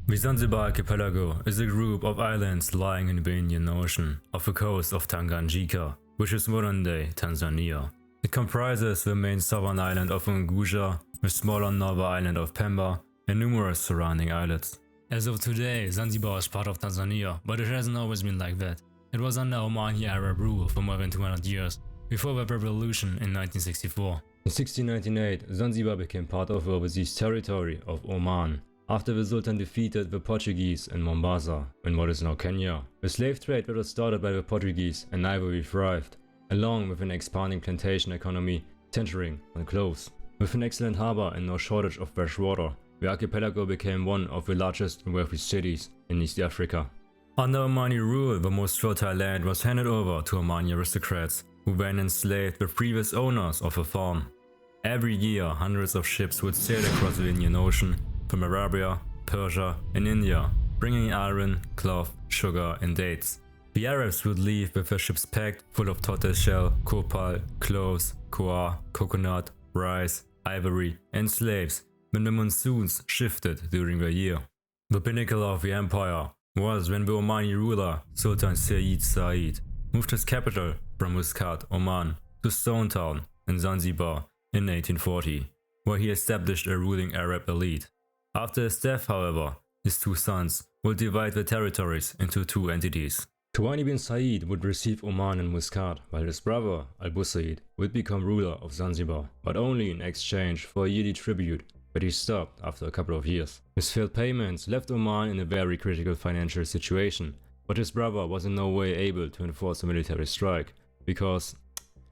The Zanzibar archipelago is a group of islands lying in the Indian Ocean off the coast of Tanganyika, which is modern-day Tanzania. It comprises the main southern island of Unguja, the smaller northern island of Pemba, and numerous surrounding islets. As of today, Zanzibar is part of Tanzania, but it hasn't always been like that. It was under Omani Arab rule for more than 200 years, before the revolution in 1964. In 1698, Zanzibar became part of the overseas territory of Oman, after the Sultan defeated the Portuguese in Mombasa, in what is now Kenya. The slave trade that was started by the Portuguese and ivory thrived, along with an expanding plantation economy centering on clothes. With an excellent harbour and no shortage of fresh water, the archipelago became one of the largest and wealthy cities in East Africa. Under Omani rule, the most fertile land was handed over to Omani aristocrats, who then enslaved the previous owners of the farm. Every year, hundreds of ships would sail across the Indian Ocean, from Arabia, Persia, and India, bringing iron, cloth, sugar, and dates. The Arabs would leave with their ships packed full of tortoiseshell, copal, cloves, koa, coconut, rice, ivory, and slaves when the monsoons shifted during the year. The pinnacle of the empire was when the Omani ruler Sultan Said moved his capital from Muscat, Oman, to Stone Town in Zanzibar in 1840, where he established a ruling Arab elite. After his death, however, his two sons would divide the territories into two entities. Tuwani bin Said would receive Oman and Muscat, while his brother, Al Said, would become ruler of Zanzibar, but only in exchange for a yearly tribute that he stopped after a couple of years. His failed payments left Oman in a very critical financial situation, but his brother was in no way able to enforce a military strike, because,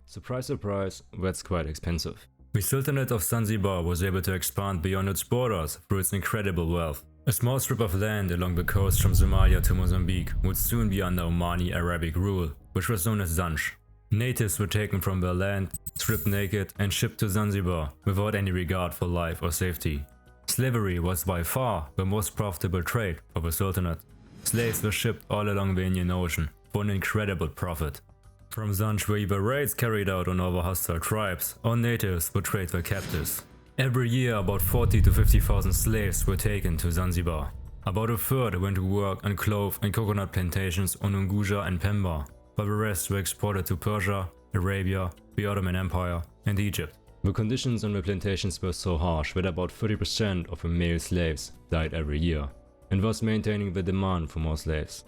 surprise surprise, that's quite expensive. The Sultanate of Zanzibar was able to expand beyond its borders through its incredible wealth. A small strip of land along the coast from Somalia to Mozambique would soon be under Omani Arabic rule, which was known as Zanj. Natives were taken from their land, stripped naked, and shipped to Zanzibar without any regard for life or safety. Slavery was by far the most profitable trade for the Sultanate. Slaves were shipped all along the Indian Ocean for an incredible profit. From Zanj were either raids carried out on other hostile tribes, or natives would trade their captives. Every year about 40 to 50,000 slaves were taken to Zanzibar. About a third went to work on clove and coconut plantations on Unguja and Pemba, while the rest were exported to Persia, Arabia, the Ottoman Empire, and Egypt. The conditions on the plantations were so harsh that about 30% of the male slaves died every year, and thus maintaining the demand for more slaves.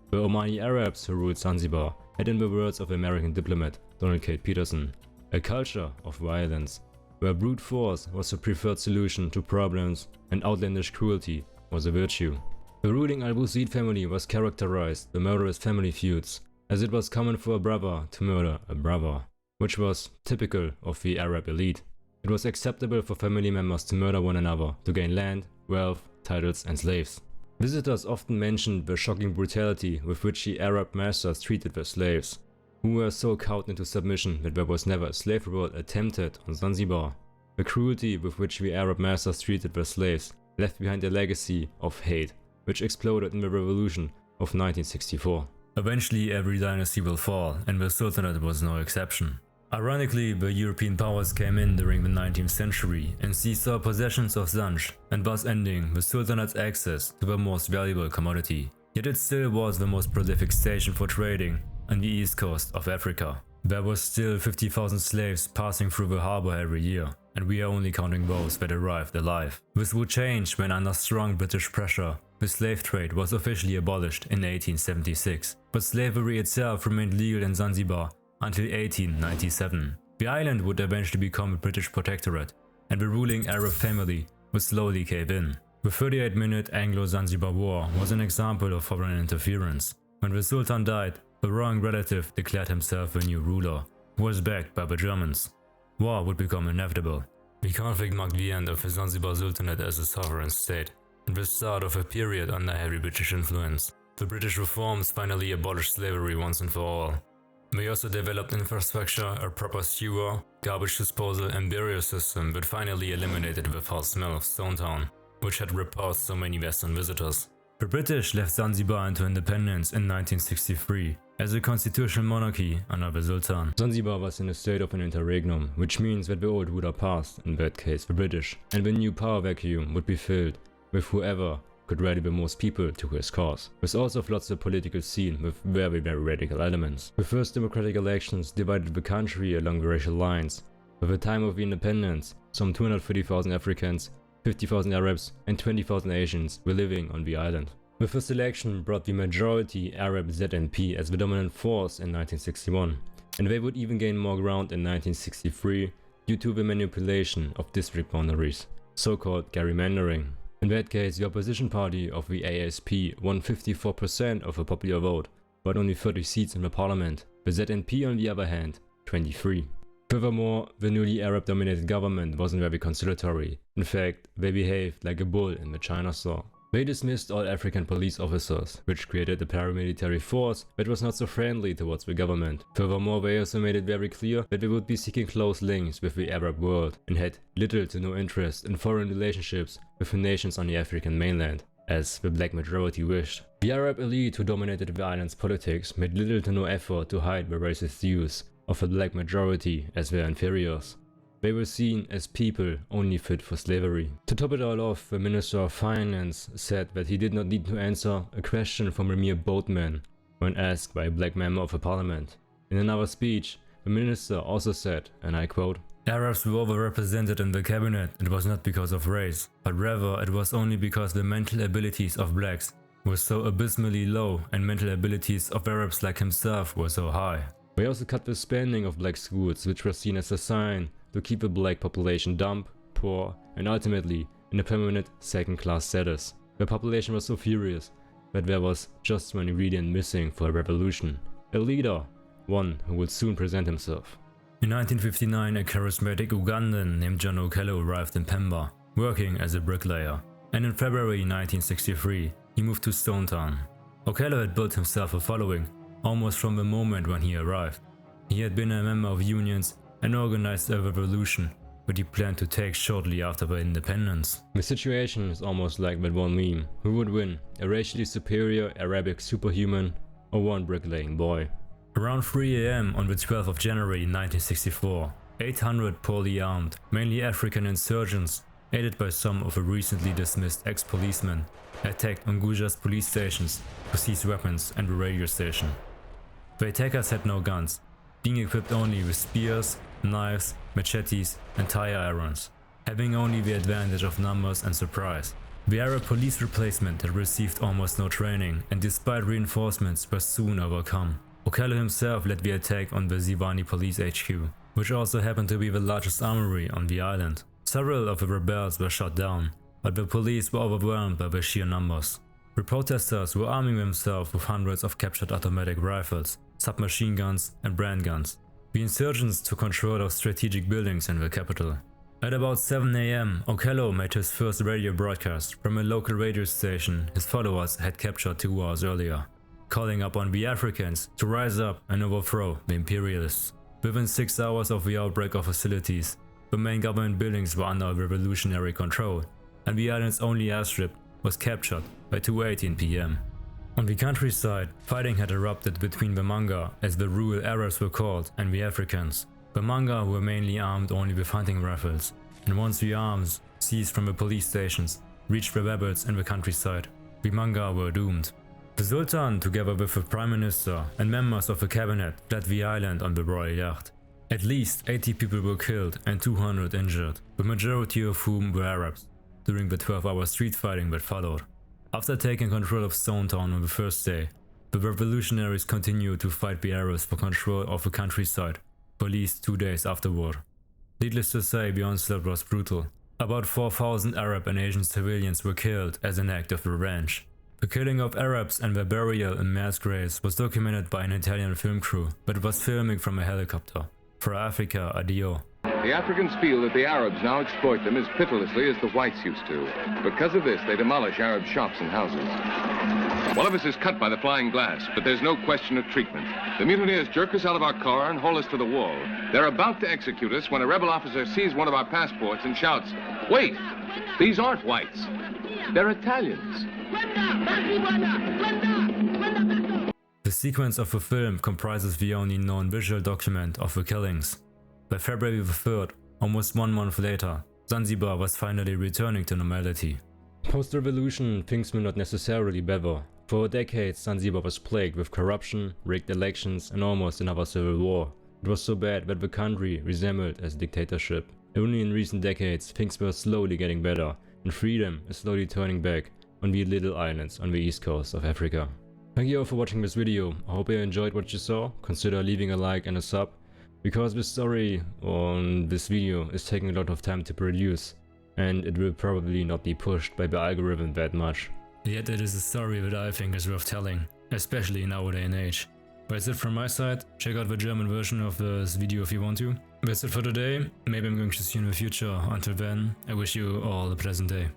The Omani Arabs who ruled Zanzibar had, in the words of American diplomat Donald K. Peterson, a culture of violence, where brute force was the preferred solution to problems and outlandish cruelty was a virtue. The ruling Al Said family was characterized by murderous family feuds, as it was common for a brother to murder a brother, which was typical of the Arab elite. It was acceptable for family members to murder one another to gain land, wealth, titles, and slaves. Visitors often mentioned the shocking brutality with which the Arab masters treated their slaves, who were so cowed into submission that there was never a slave revolt attempted on Zanzibar. The cruelty with which the Arab masters treated their slaves left behind a legacy of hate, which exploded in the revolution of 1964. Eventually every dynasty will fall, and the Sultanate was no exception. Ironically, the European powers came in during the 19th century and seized all possessions of Zanj, and thus ending the Sultanate's access to the most valuable commodity. Yet it still was the most prolific station for trading on the east coast of Africa. There were still 50,000 slaves passing through the harbor every year, and we are only counting those that arrived alive. This would change when, under strong British pressure, the slave trade was officially abolished in 1876, but slavery itself remained legal in Zanzibar until 1897. The island would eventually become a British protectorate, and the ruling Arab family would slowly cave in. The 38-minute Anglo-Zanzibar War was an example of foreign interference. When the Sultan died, the royal relative declared himself the new ruler, who was backed by the Germans. War would become inevitable. The conflict marked the end of the Zanzibar Sultanate as a sovereign state, and the start of a period under heavy British influence. The British reforms finally abolished slavery once and for all. They also developed infrastructure, a proper sewer, garbage disposal and burial system that finally eliminated the foul smell of Stone Town, which had repulsed so many Western visitors. The British left Zanzibar into independence in 1963 as a constitutional monarchy under the Sultan. Zanzibar was in a state of an interregnum, which means that the old ruler passed, in that case the British, and the new power vacuum would be filled with whoever could rally the most people to his cause. This also floods the political scene with very radical elements. The first democratic elections divided the country along racial lines. By the time of independence, some 230,000 Africans, 50,000 Arabs and 20,000 Asians were living on the island. The first election brought the majority Arab ZNP as the dominant force in 1961, and they would even gain more ground in 1963 due to the manipulation of district boundaries, so-called gerrymandering. In that case, the opposition party of the ASP won 54% of the popular vote, but only 30 seats in the parliament, the ZNP on the other hand, 23. Furthermore, the newly Arab-dominated government wasn't very conciliatory. In fact, they behaved like a bull in the China store. They dismissed all African police officers, which created a paramilitary force that was not so friendly towards the government. Furthermore, they also made it very clear that they would be seeking close links with the Arab world and had little to no interest in foreign relationships with the nations on the African mainland, as the black majority wished. The Arab elite who dominated the island's politics made little to no effort to hide the racist views of the black majority as their inferiors. They were seen as people only fit for slavery. To top it all off, the Minister of Finance said that he did not need to answer a question from a mere boatman when asked by a black member of the parliament. In another speech, the minister also said, and I quote, "Arabs were overrepresented in the cabinet. It was not because of race, but rather it was only because the mental abilities of blacks were so abysmally low and mental abilities of Arabs like himself were so high." They also cut the spending of black schools, which was seen as a sign to keep the black population dumb, poor, and ultimately in a permanent second-class status. The population was so furious that there was just one ingredient missing for a revolution: a leader, one who would soon present himself. In 1959, a charismatic Ugandan named John Okello arrived in Pemba, working as a bricklayer, and in February 1963, he moved to Stone Town. Okello had built himself a following almost from the moment when he arrived. He had been a member of unions and organized a revolution that he planned to take shortly after the independence. The situation is almost like that one meme: who would win, a racially superior Arabic superhuman or one bricklaying boy? Around 3 AM on the 12th of January 1964, 800 poorly armed, mainly African insurgents, aided by some of the recently dismissed ex-policemen, attacked Unguja's police stations to seize weapons and the radio station. The attackers had no guns, being equipped only with spears, knives, machetes and tire irons, having only the advantage of numbers and surprise. The Arab police replacement had received almost no training and despite reinforcements was soon overcome. Okello himself led the attack on the Zivani police HQ, which also happened to be the largest armory on the island. Several of the rebels were shot down, but the police were overwhelmed by the sheer numbers. The protesters were arming themselves with hundreds of captured automatic rifles, submachine guns and brand guns. The insurgents took control of strategic buildings in the capital. At about 7 AM, Okello made his first radio broadcast from a local radio station his followers had captured 2 hours earlier, calling upon the Africans to rise up and overthrow the imperialists. Within 6 hours of the outbreak of hostilities, the main government buildings were under revolutionary control, and the island's only airstrip was captured by 2:18 PM. On the countryside, fighting had erupted between the Manga, as the rural Arabs were called, and the Africans. The Manga were mainly armed only with hunting rifles, and once the arms, seized from the police stations, reached the rebels in the countryside, the Manga were doomed. The Sultan, together with the Prime Minister and members of the cabinet, fled the island on the royal yacht. At least 80 people were killed and 200 injured, the majority of whom were Arabs, during the 12-hour street fighting that followed. After taking control of Stone Town on the first day, the revolutionaries continued to fight the Arabs for control of the countryside for at least 2 days afterward. Needless to say, the onslaught was brutal. About 4,000 Arab and Asian civilians were killed as an act of revenge. The killing of Arabs and their burial in mass graves was documented by an Italian film crew that was filming from a helicopter. For Africa, adio. The Africans feel that the Arabs now exploit them as pitilessly as the whites used to. Because of this, they demolish Arab shops and houses. One of us is cut by the flying glass, but there's no question of treatment. The mutineers jerk us out of our car and haul us to the wall. They're about to execute us when a rebel officer sees one of our passports and shouts, "Wait! These aren't whites. They're Italians." The sequence of the film comprises the only known visual document of the killings. By February the 3rd, almost 1 month later, Zanzibar was finally returning to normality. Post-revolution, things will not necessarily better. For decades, Zanzibar was plagued with corruption, rigged elections, and almost another civil war. It was so bad that the country resembled as a dictatorship. Only in recent decades, things were slowly getting better, and freedom is slowly turning back on the little islands on the east coast of Africa. Thank you all for watching this video. I hope you enjoyed what you saw. Consider leaving a like and a sub, because this story on this video is taking a lot of time to produce, and it will probably not be pushed by the algorithm that much. Yet it is a story that I think is worth telling, especially in our day and age. That's it from my side. Check out the German version of this video if you want to. That's it for today. Maybe I'm going to see you in the future. Until then, I wish you all a pleasant day.